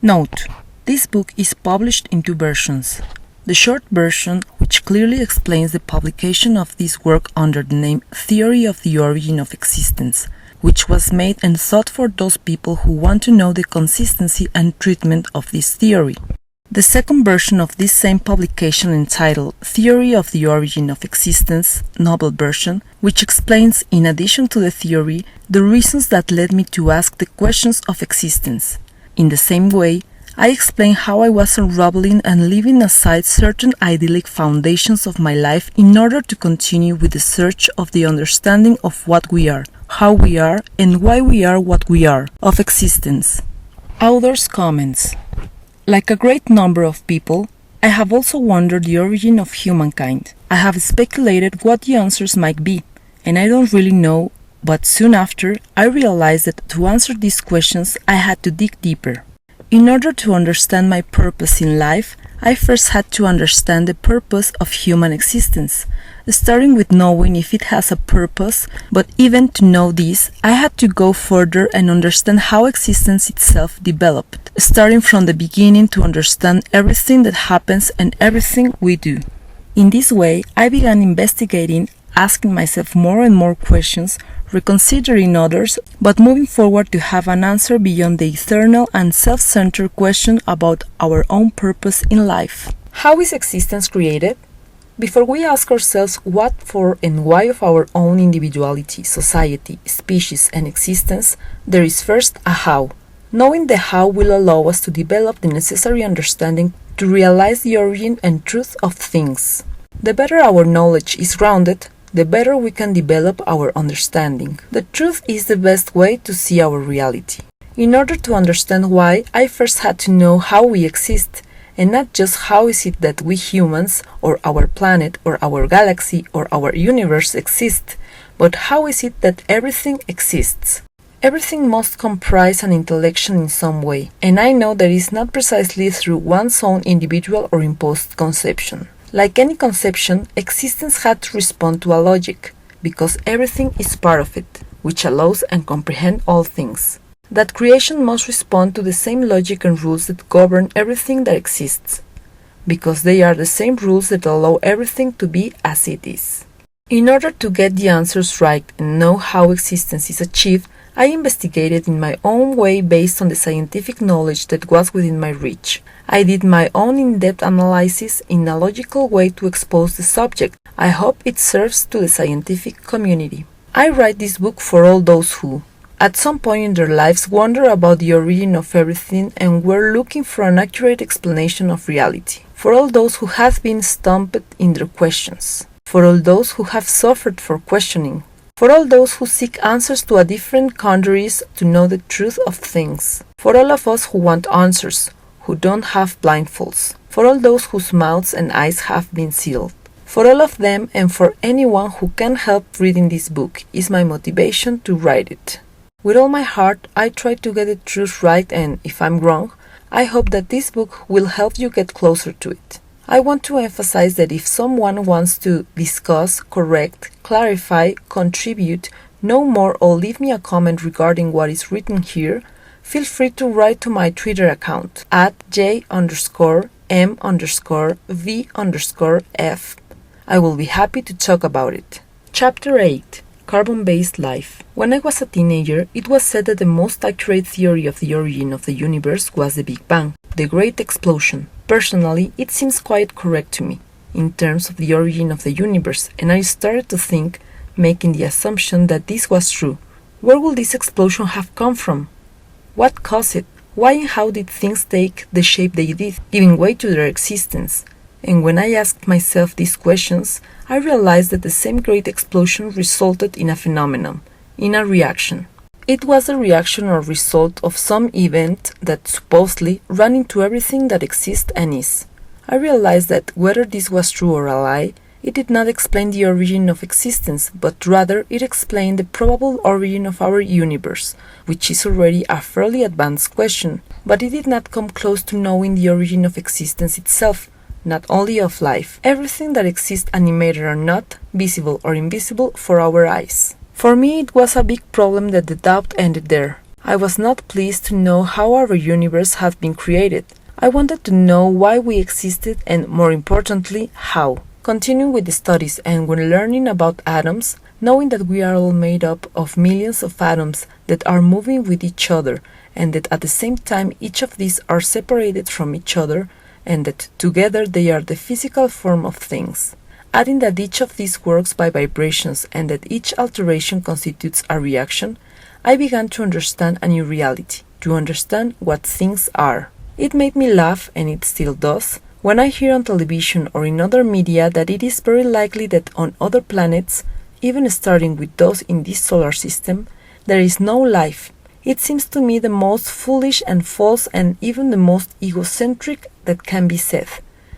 Note: this book is published in two versions. The short version, which clearly explains the publication of this work under the name Theory of the Origin of Existence, which was made and thought for those people who want to know the consistency and treatment of this theory. The second version of this same publication, entitled Theory of the Origin of Existence, novel version, which explains, in addition to the theory, the reasons that led me to ask the questions of existence. In the same way, I explain how I was unraveling and leaving aside certain idyllic foundations of my life in order to continue with the search of the understanding of what we are, how we are, and why we are what we are, of existence. Author's comments. Like a great number of people, I have also wondered the origin of humankind. I have speculated what the answers might be, and I don't really know, but soon after, I realized that to answer these questions, I had to dig deeper. In order to understand my purpose in life, I first had to understand the purpose of human existence, starting with knowing if it has a purpose, but even to know this, I had to go further and understand how existence itself developed, starting from the beginning to understand everything that happens and everything we do. In this way, I began investigating, asking myself more and more questions, reconsidering others, but moving forward to have an answer beyond the eternal and self-centered question about our own purpose in life. How is existence created? Before we ask ourselves what, for, and why of our own individuality, society, species, and existence, there is first a how. Knowing the how will allow us to develop the necessary understanding to realize the origin and truth of things. The better our knowledge is grounded, the better we can develop our understanding. The truth is the best way to see our reality. In order to understand why, I first had to know how we exist, and not just how is it that we humans, or our planet, or our galaxy, or our universe exist, but how is it that everything exists. Everything must comprise an intellection in some way, and I know that it is not precisely through one's own individual or imposed conception. Like any conception, existence had to respond to a logic, because everything is part of it, which allows and comprehends all things. That creation must respond to the same logic and rules that govern everything that exists, because they are the same rules that allow everything to be as it is. In order to get the answers right and know how existence is achieved, I investigated in my own way based on the scientific knowledge that was within my reach. I did my own in-depth analysis in a logical way to expose the subject. I hope it serves to the scientific community. I write this book for all those who, at some point in their lives, wonder about the origin of everything and were looking for an accurate explanation of reality. For all those who have been stumped in their questions. For all those who have suffered for questioning. For all those who seek answers to a different quandaries to know the truth of things. For all of us who want answers, who don't have blindfolds. For all those whose mouths and eyes have been sealed. For all of them and for anyone who can help reading this book is my motivation to write it. With all my heart, I try to get the truth right, and if I'm wrong, I hope that this book will help you get closer to it. I want to emphasize that if someone wants to discuss, correct, clarify, contribute, know more, or leave me a comment regarding what is written here, feel free to write to my Twitter account at j_m_v_f. I will be happy to talk about it. Chapter 8. Carbon-based life. When I was a teenager, it was said that the most accurate theory of the origin of the universe was the Big Bang, the Great Explosion. Personally, it seems quite correct to me, in terms of the origin of the universe, and I started to think, making the assumption that this was true. Where would this explosion have come from? What caused it? Why and how did things take the shape they did, giving way to their existence? And when I asked myself these questions, I realized that the same great explosion resulted in a phenomenon, in a reaction. It was a reaction or result of some event that supposedly ran into everything that exists and is. I realized that whether this was true or a lie, it did not explain the origin of existence, but rather it explained the probable origin of our universe, which is already a fairly advanced question, but it did not come close to knowing the origin of existence itself, not only of life, everything that exists, animated or not, visible or invisible for our eyes. For me, it was a big problem that the doubt ended there. I was not pleased to know how our universe had been created. I wanted to know why we existed and, more importantly, how. Continuing with the studies and when learning about atoms, knowing that we are all made up of millions of atoms that are moving with each other and that at the same time each of these are separated from each other and that together they are the physical form of things. Adding that each of these works by vibrations and that each alteration constitutes a reaction, I began to understand a new reality, to understand what things are. It made me laugh, and it still does, when I hear on television or in other media that it is very likely that on other planets, even starting with those in this solar system, there is no life. It seems to me the most foolish and false and even the most egocentric that can be said,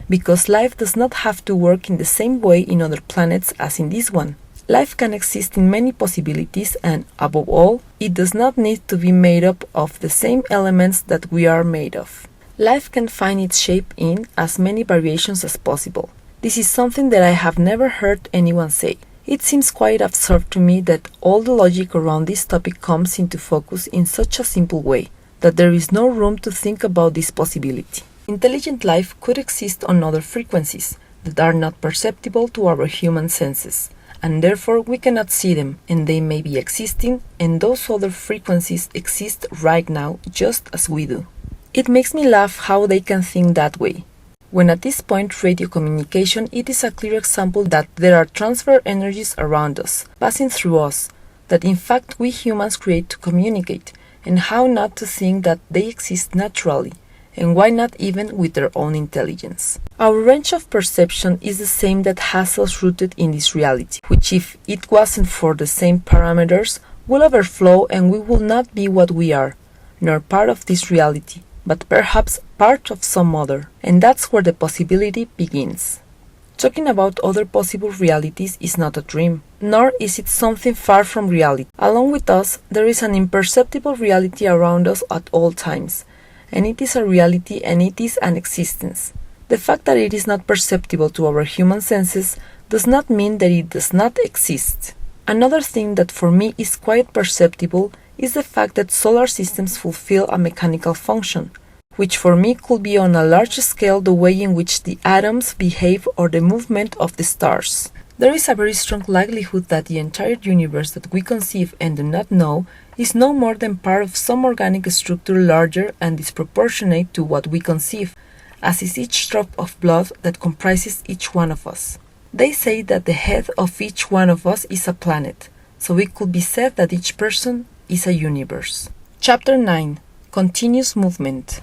because life does not have to work in the same way in other planets as in this one. Life can exist in many possibilities and, above all, it does not need to be made up of the same elements that we are made of. Life can find its shape in as many variations as possible. This is something that I have never heard anyone say. It seems quite absurd to me that all the logic around this topic comes into focus in such a simple way, that there is no room to think about this possibility. Intelligent life could exist on other frequencies that are not perceptible to our human senses, and therefore we cannot see them, and they may be existing, and those other frequencies exist right now just as we do. It makes me laugh how they can think that way, when at this point radio communication it is a clear example that there are transfer energies around us, passing through us, that in fact we humans create to communicate, and how not to think that they exist naturally, and why not even with their own intelligence. Our range of perception is the same that has us rooted in this reality, which if it wasn't for the same parameters, will overflow and we will not be what we are, nor part of this reality, but perhaps part of some other, and that's where the possibility begins. Talking about other possible realities is not a dream, nor is it something far from reality. Along with us, there is an imperceptible reality around us at all times, and it is a reality and it is an existence. The fact that it is not perceptible to our human senses does not mean that it does not exist. Another thing that for me is quite perceptible is the fact that solar systems fulfill a mechanical function, which for me could be on a large scale the way in which the atoms behave or the movement of the stars. There is a very strong likelihood that the entire universe that we conceive and do not know is no more than part of some organic structure larger and disproportionate to what we conceive, as is each drop of blood that comprises each one of us. They say that the head of each one of us is a planet, so it could be said that each person is a universe. Chapter 9. Continuous Movement.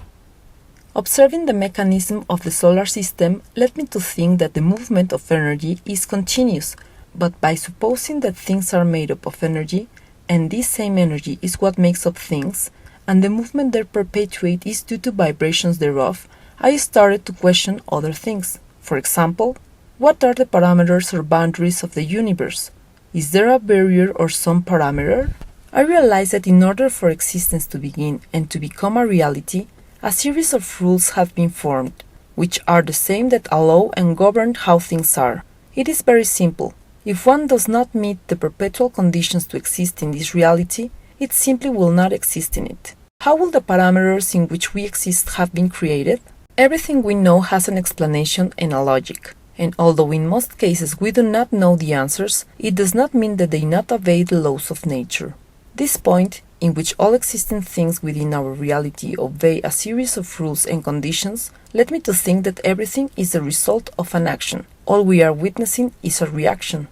Observing the mechanism of the solar system led me to think that the movement of energy is continuous, but by supposing that things are made up of energy, and this same energy is what makes up things, and the movement they perpetuate is due to vibrations thereof, I started to question other things. For example, what are the parameters or boundaries of the universe? Is there a barrier or some parameter? I realized that in order for existence to begin and to become a reality, a series of rules have been formed, which are the same that allow and govern how things are. It is very simple. If one does not meet the perpetual conditions to exist in this reality, it simply will not exist in it. How will the parameters in which we exist have been created? Everything we know has an explanation and a logic, and although in most cases we do not know the answers, it does not mean that they not obey the laws of nature. This point, in which all existing things within our reality obey a series of rules and conditions, led me to think that everything is the result of an action. All we are witnessing is a reaction.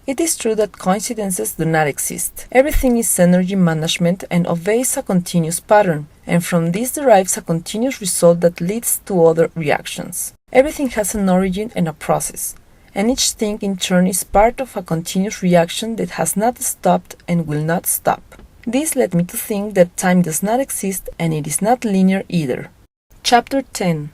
It is true that coincidences do not exist. Everything is energy management and obeys a continuous pattern, and from this derives a continuous result that leads to other reactions. Everything has an origin and a process, and each thing in turn is part of a continuous reaction that has not stopped and will not stop. This led me to think that time does not exist and it is not linear either. Chapter 10.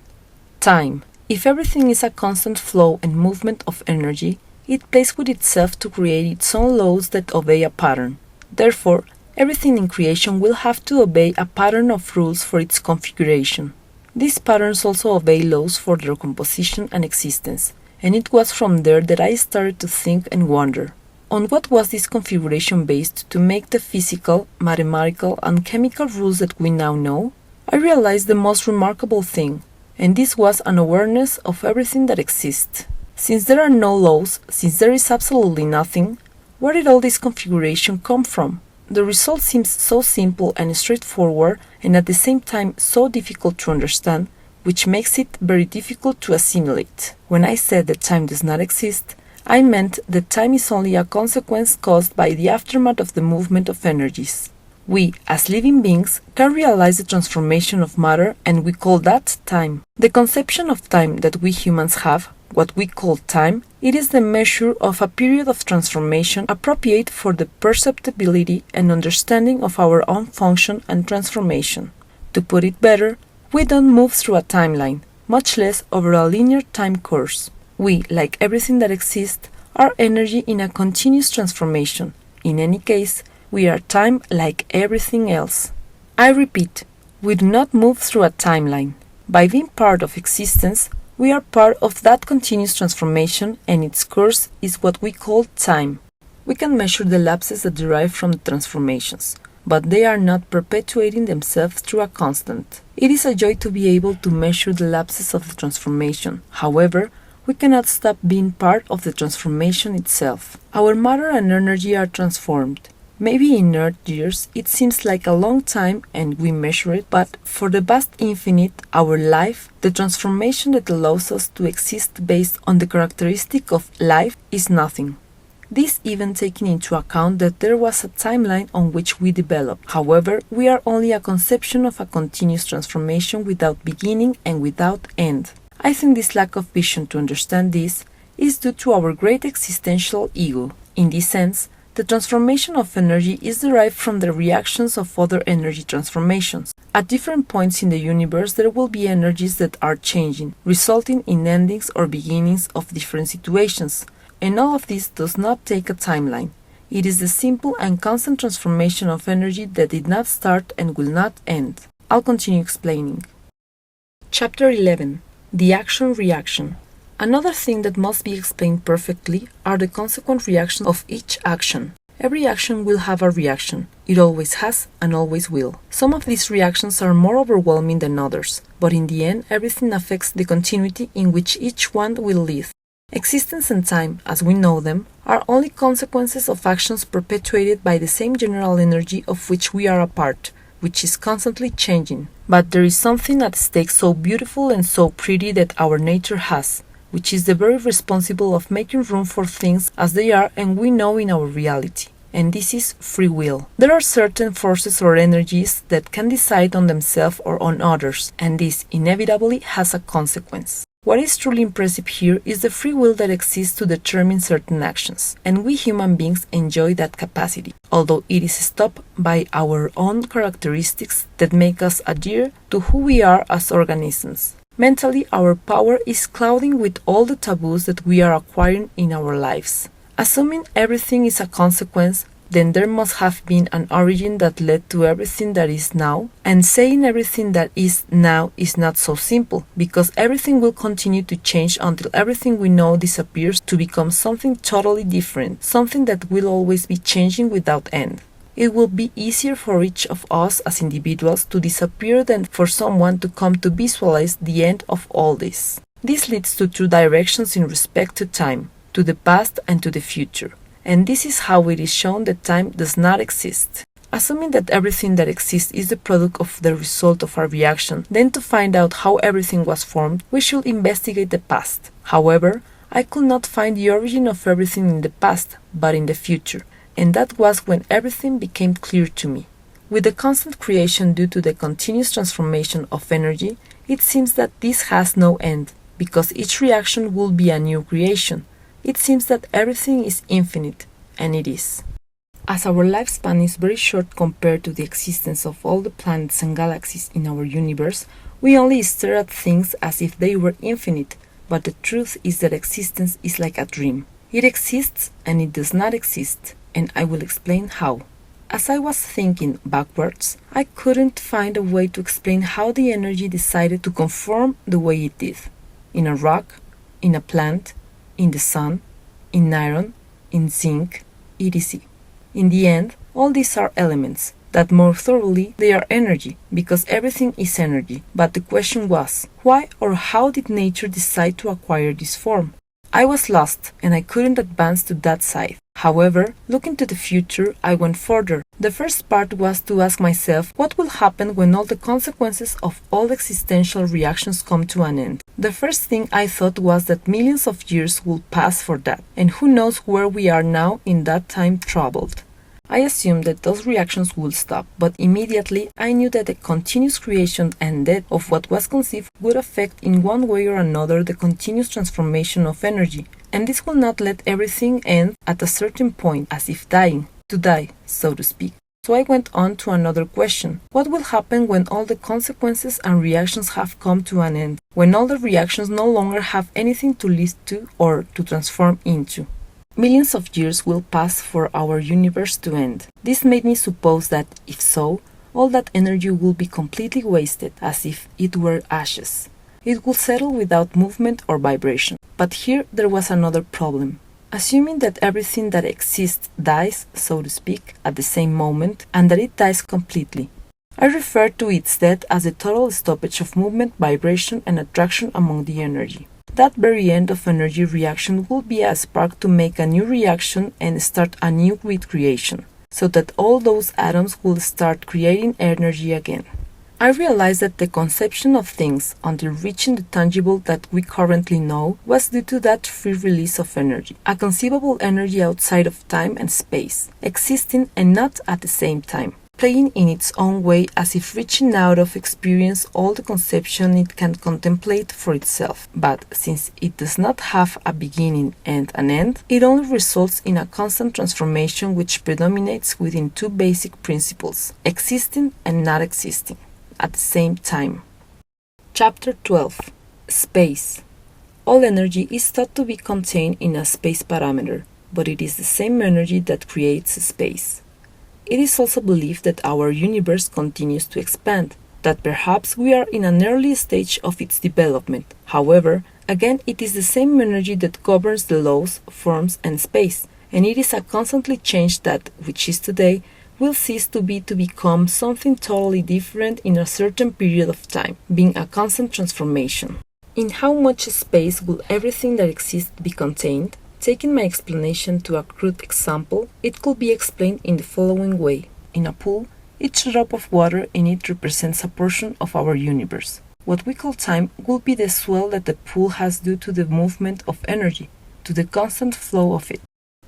Time. If everything is a constant flow and movement of energy, it plays with itself to create its own laws that obey a pattern. Therefore, everything in creation will have to obey a pattern of rules for its configuration. These patterns also obey laws for their composition and existence, and it was from there that I started to think and wonder. On what was this configuration based to make the physical, mathematical, and chemical rules that we now know? I realized the most remarkable thing, and this was an awareness of everything that exists. Since there are no laws, since there is absolutely nothing, where did all this configuration come from? The result seems so simple and straightforward, and at the same time so difficult to understand, which makes it very difficult to assimilate. When I said that time does not exist, I meant that time is only a consequence caused by the aftermath of the movement of energies. We, as living beings, can realize the transformation of matter, and we call that time. The conception of time that we humans have, what we call time, it is the measure of a period of transformation appropriate for the perceptibility and understanding of our own function and transformation. To put it better, we don't move through a timeline, much less over a linear time course. We, like everything that exists, are energy in a continuous transformation. In any case, we are time like everything else. I repeat, we do not move through a timeline. By being part of existence, we are part of that continuous transformation, and its course is what we call time. We can measure the lapses that derive from the transformations, but they are not perpetuating themselves through a constant. It is a joy to be able to measure the lapses of the transformation. However, we cannot stop being part of the transformation itself. Our matter and energy are transformed. Maybe in Earth years it seems like a long time and we measure it, but for the vast infinite, our life, the transformation that allows us to exist based on the characteristic of life, is nothing. This even taking into account that there was a timeline on which we developed. However, we are only a conception of a continuous transformation without beginning and without end. I think this lack of vision to understand this is due to our great existential ego. In this sense, the transformation of energy is derived from the reactions of other energy transformations. At different points in the universe, there will be energies that are changing, resulting in endings or beginnings of different situations. And all of this does not take a timeline. It is the simple and constant transformation of energy that did not start and will not end. I'll continue explaining. Chapter 11. The action-reaction. Another thing that must be explained perfectly are the consequent reactions of each action. Every action will have a reaction. It always has and always will. Some of these reactions are more overwhelming than others, but in the end everything affects the continuity in which each one will live. Existence and time, as we know them, are only consequences of actions perpetuated by the same general energy of which we are a part, which is constantly changing. But there is something at stake so beautiful and so pretty that our nature has, which is the very responsible of making room for things as they are and we know in our reality. And this is free will. There are certain forces or energies that can decide on themselves or on others, and this inevitably has a consequence. What is truly impressive here is the free will that exists to determine certain actions, and we human beings enjoy that capacity, although it is stopped by our own characteristics that make us adhere to who we are as organisms. Mentally, our power is clouding with all the taboos that we are acquiring in our lives. Assuming everything is a consequence, then there must have been an origin that led to everything that is now, and saying everything that is now is not so simple, because everything will continue to change until everything we know disappears to become something totally different, something that will always be changing without end. It will be easier for each of us as individuals to disappear than for someone to come to visualize the end of all this. This leads to two directions in respect to time, to the past and to the future. And this is how it is shown that time does not exist. Assuming that everything that exists is the product of the result of a reaction, then to find out how everything was formed, we should investigate the past. However, I could not find the origin of everything in the past, but in the future, and that was when everything became clear to me. With the constant creation due to the continuous transformation of energy, it seems that this has no end, because each reaction will be a new creation. It seems that everything is infinite, and it is. As our lifespan is very short compared to the existence of all the planets and galaxies in our universe, we only stare at things as if they were infinite, but the truth is that existence is like a dream. It exists and it does not exist, and I will explain how. As I was thinking backwards, I couldn't find a way to explain how the energy decided to conform the way it did. In a rock, in a plant, in the sun, in iron, in zinc, etc. In the end, all these are elements, that more thoroughly they are energy, because everything is energy. But the question was, why or how did nature decide to acquire this form? I was lost, and I couldn't advance to that side. However, looking to the future, I went further. The first part was to ask myself what will happen when all the consequences of all existential reactions come to an end. The first thing I thought was that millions of years will pass for that, and who knows where we are now in that time traveled. I assumed that those reactions would stop, but immediately I knew that the continuous creation and death of what was conceived would affect in one way or another the continuous transformation of energy, and this will not let everything end at a certain point, as if dying, to die, so to speak. So I went on to another question. What will happen when all the consequences and reactions have come to an end? When all the reactions no longer have anything to lead to or to transform into? Millions of years will pass for our universe to end. This made me suppose that, if so, all that energy will be completely wasted, as if it were ashes. It will settle without movement or vibration. But here there was another problem. Assuming that everything that exists dies, so to speak, at the same moment, and that it dies completely. I refer to its death as the total stoppage of movement, vibration, and attraction among the energy. That very end of energy reaction will be a spark to make a new reaction and start a new recreation, so that all those atoms will start creating energy again. I realized that the conception of things until reaching the tangible that we currently know was due to that free release of energy, a conceivable energy outside of time and space, existing and not at the same time, playing in its own way as if reaching out of experience all the conception it can contemplate for itself. But since it does not have a beginning and an end, it only results in a constant transformation which predominates within two basic principles, existing and not existing, at the same time. Chapter 12. Space. All energy is thought to be contained in a space parameter, but it is the same energy that creates space. It is also believed that our universe continues to expand, that perhaps we are in an early stage of its development. However, again, it is the same energy that governs the laws, forms, and space, and it is a constantly change that, which is today, will cease to be to become something totally different in a certain period of time, being a constant transformation. In how much space will everything that exists be contained? Taking my explanation to a crude example, it could be explained in the following way. In a pool, each drop of water in it represents a portion of our universe. What we call time will be the swell that the pool has due to the movement of energy, to the constant flow of it.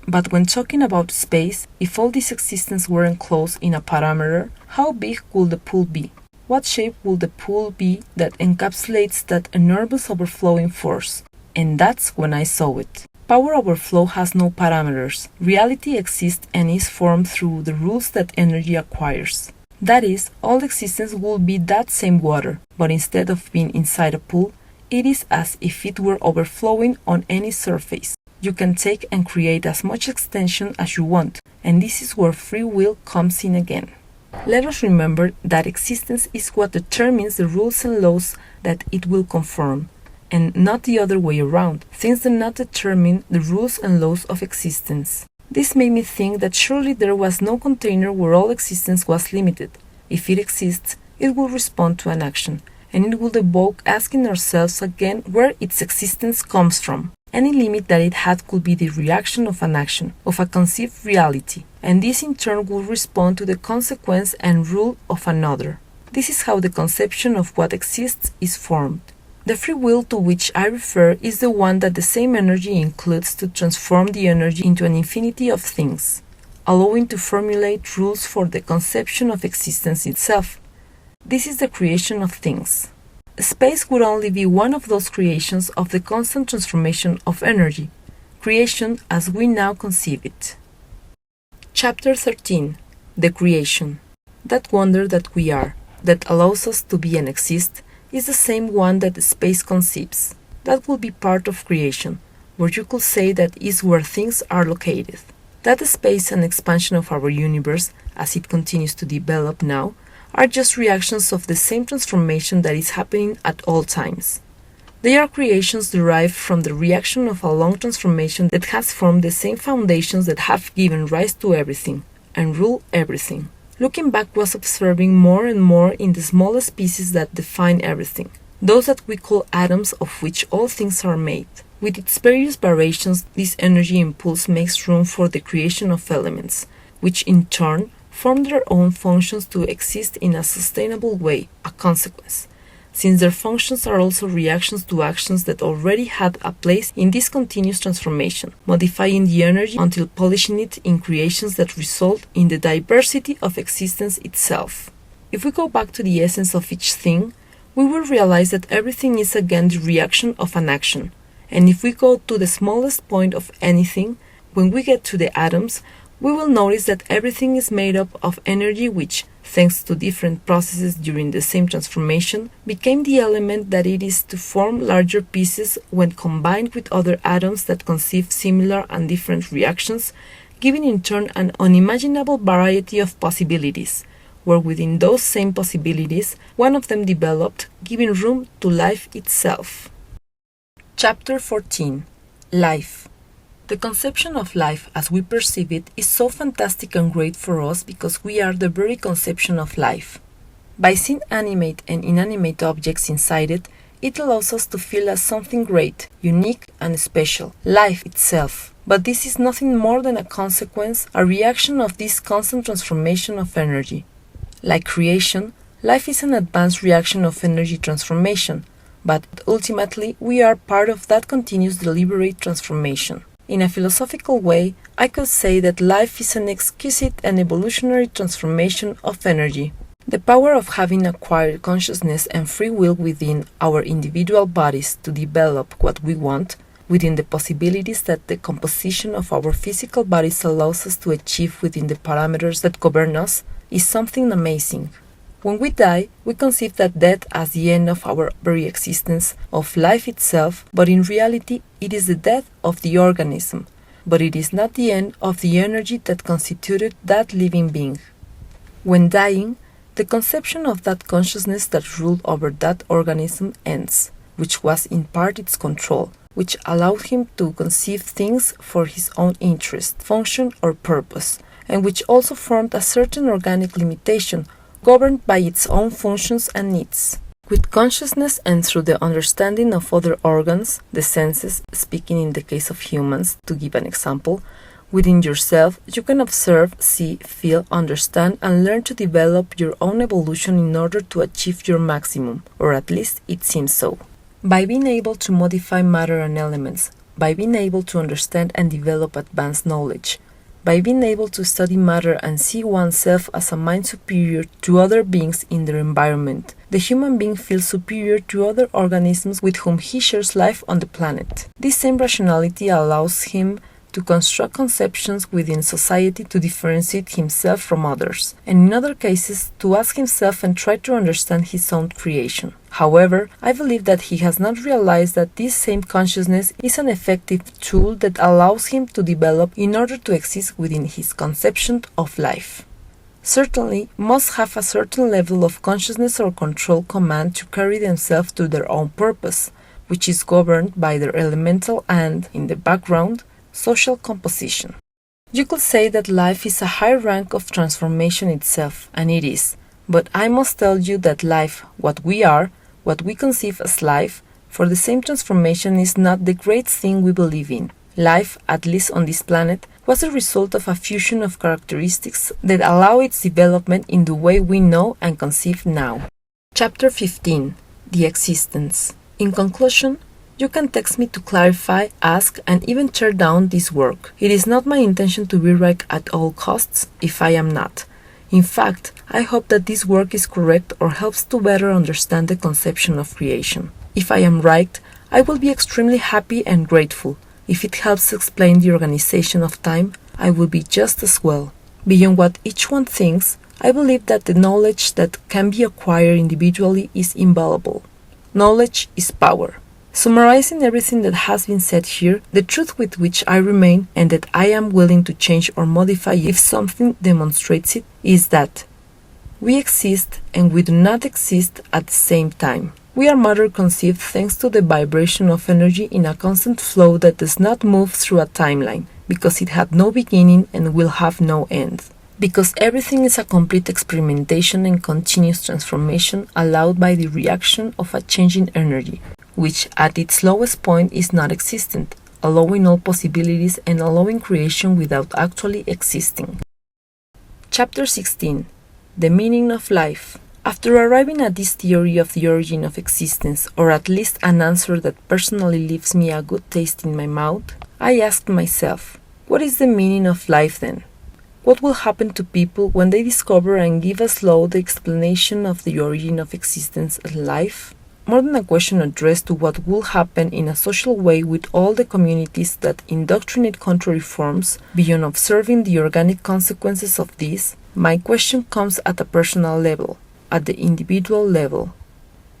But when talking about space, if all this existence were enclosed in a parameter, how big would the pool be? What shape will the pool be that encapsulates that enormous overflowing force? And that's when I saw it. Power overflow has no parameters. Reality exists and is formed through the rules that energy acquires. That is, all existence will be that same water, but instead of being inside a pool, it is as if it were overflowing on any surface. You can take and create as much extension as you want, and this is where free will comes in again. Let us remember that existence is what determines the rules and laws that it will conform, and not the other way around. Things do not determine the rules and laws of existence. This made me think that surely there was no container where all existence was limited. If it exists, it will respond to an action, and it will evoke asking ourselves again where its existence comes from. Any limit that it had could be the reaction of an action, of a conceived reality, and this in turn will respond to the consequence and rule of another. This is how the conception of what exists is formed. The free will to which I refer is the one that the same energy includes to transform the energy into an infinity of things, allowing to formulate rules for the conception of existence itself. This is the creation of things. Space would only be one of those creations of the constant transformation of energy, creation as we now conceive it. Chapter 13. The Creation. That wonder that we are, that allows us to be and exist, is the same one that the space conceives. That will be part of creation, where you could say that is where things are located. That the space and expansion of our universe, as it continues to develop now, are just reactions of the same transformation that is happening at all times. They are creations derived from the reaction of a long transformation that has formed the same foundations that have given rise to everything and rule everything. Looking back was observing more and more in the smallest pieces that define everything, those that we call atoms of which all things are made. With its various variations, this energy impulse makes room for the creation of elements, which in turn form their own functions to exist in a sustainable way, a consequence, since their functions are also reactions to actions that already had a place in this continuous transformation, modifying the energy until polishing it in creations that result in the diversity of existence itself. If we go back to the essence of each thing, we will realize that everything is again the reaction of an action, and if we go to the smallest point of anything, when we get to the atoms, we will notice that everything is made up of energy which, thanks to different processes during the same transformation, became the element that it is to form larger pieces when combined with other atoms that conceive similar and different reactions, giving in turn an unimaginable variety of possibilities, where within those same possibilities, one of them developed, giving room to life itself. Chapter 14. Life. The conception of life as we perceive it is so fantastic and great for us because we are the very conception of life. By seeing animate and inanimate objects inside it, it allows us to feel as something great, unique and special, life itself. But this is nothing more than a consequence, a reaction of this constant transformation of energy. Like creation, life is an advanced reaction of energy transformation, but ultimately we are part of that continuous deliberate transformation. In a philosophical way, I could say that life is an exquisite and evolutionary transformation of energy. The power of having acquired consciousness and free will within our individual bodies to develop what we want, within the possibilities that the composition of our physical bodies allows us to achieve within the parameters that govern us, is something amazing. When we die, we conceive that death as the end of our very existence, of life itself, but in reality it is the death of the organism, but it is not the end of the energy that constituted that living being. When dying, the conception of that consciousness that ruled over that organism ends, which was in part its control, which allowed him to conceive things for his own interest, function or purpose, and which also formed a certain organic limitation, governed by its own functions and needs. With consciousness and through the understanding of other organs, the senses, speaking in the case of humans, to give an example, within yourself you can observe, see, feel, understand, and learn to develop your own evolution in order to achieve your maximum, or at least it seems so. By being able to modify matter and elements, by being able to understand and develop advanced knowledge, by being able to study matter and see oneself as a mind superior to other beings in their environment, the human being feels superior to other organisms with whom he shares life on the planet. This same rationality allows him to construct conceptions within society to differentiate himself from others, and in other cases to ask himself and try to understand his own creation. However, I believe that he has not realized that this same consciousness is an effective tool that allows him to develop in order to exist within his conception of life. Certainly, most have a certain level of consciousness or control command to carry themselves to their own purpose, which is governed by their elemental and, in the background, social composition. You could say that life is a high rank of transformation itself, and it is, but I must tell you that life, what we are, what we conceive as life, for the same transformation is not the great thing we believe in. Life, at least on this planet, was the result of a fusion of characteristics that allow its development in the way we know and conceive now. Chapter 15. The Existence. In conclusion, you can text me to clarify, ask, and even tear down this work. It is not my intention to be right at all costs, if I am not. In fact, I hope that this work is correct or helps to better understand the conception of creation. If I am right, I will be extremely happy and grateful. If it helps explain the organization of time, I will be just as well. Beyond what each one thinks, I believe that the knowledge that can be acquired individually is invaluable. Knowledge is power. Summarizing everything that has been said here, the truth with which I remain and that I am willing to change or modify if something demonstrates it, is that we exist and we do not exist at the same time. We are matter conceived thanks to the vibration of energy in a constant flow that does not move through a timeline, because it had no beginning and will have no end. Because everything is a complete experimentation and continuous transformation allowed by the reaction of a changing energy, which at its lowest point is not existent, allowing all possibilities and allowing creation without actually existing. Chapter 16. The Meaning of Life. After arriving at this theory of the origin of existence, or at least an answer that personally leaves me a good taste in my mouth, I asked myself, what is the meaning of life then? What will happen to people when they discover and give us slow the explanation of the origin of existence and life? More than a question addressed to what will happen in a social way with all the communities that indoctrinate contrary forms, beyond observing the organic consequences of this, my question comes at a personal level, at the individual level.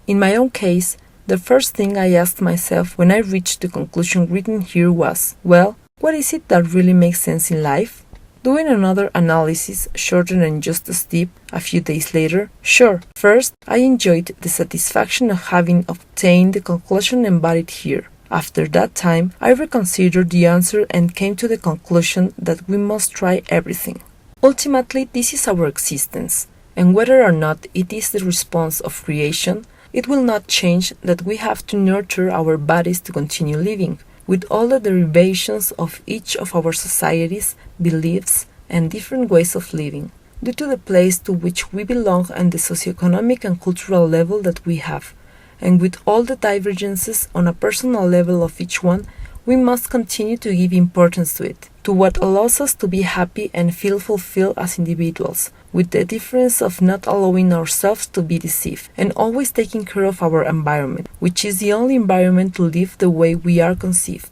In my own case, the first thing I asked myself when I reached the conclusion written here was, well, what is it that really makes sense in life? Doing another analysis, shorter and just as deep, a few days later, sure, first, I enjoyed the satisfaction of having obtained the conclusion embodied here. After that time, I reconsidered the answer and came to the conclusion that we must try everything. Ultimately, this is our existence, and whether or not it is the response of creation, it will not change that we have to nurture our bodies to continue living, with all the derivations of each of our societies, beliefs, and different ways of living, due to the place to which we belong and the socioeconomic and cultural level that we have, and with all the divergences on a personal level of each one, we must continue to give importance to it, to what allows us to be happy and feel fulfilled as individuals, with the difference of not allowing ourselves to be deceived, and always taking care of our environment, which is the only environment to live the way we are conceived.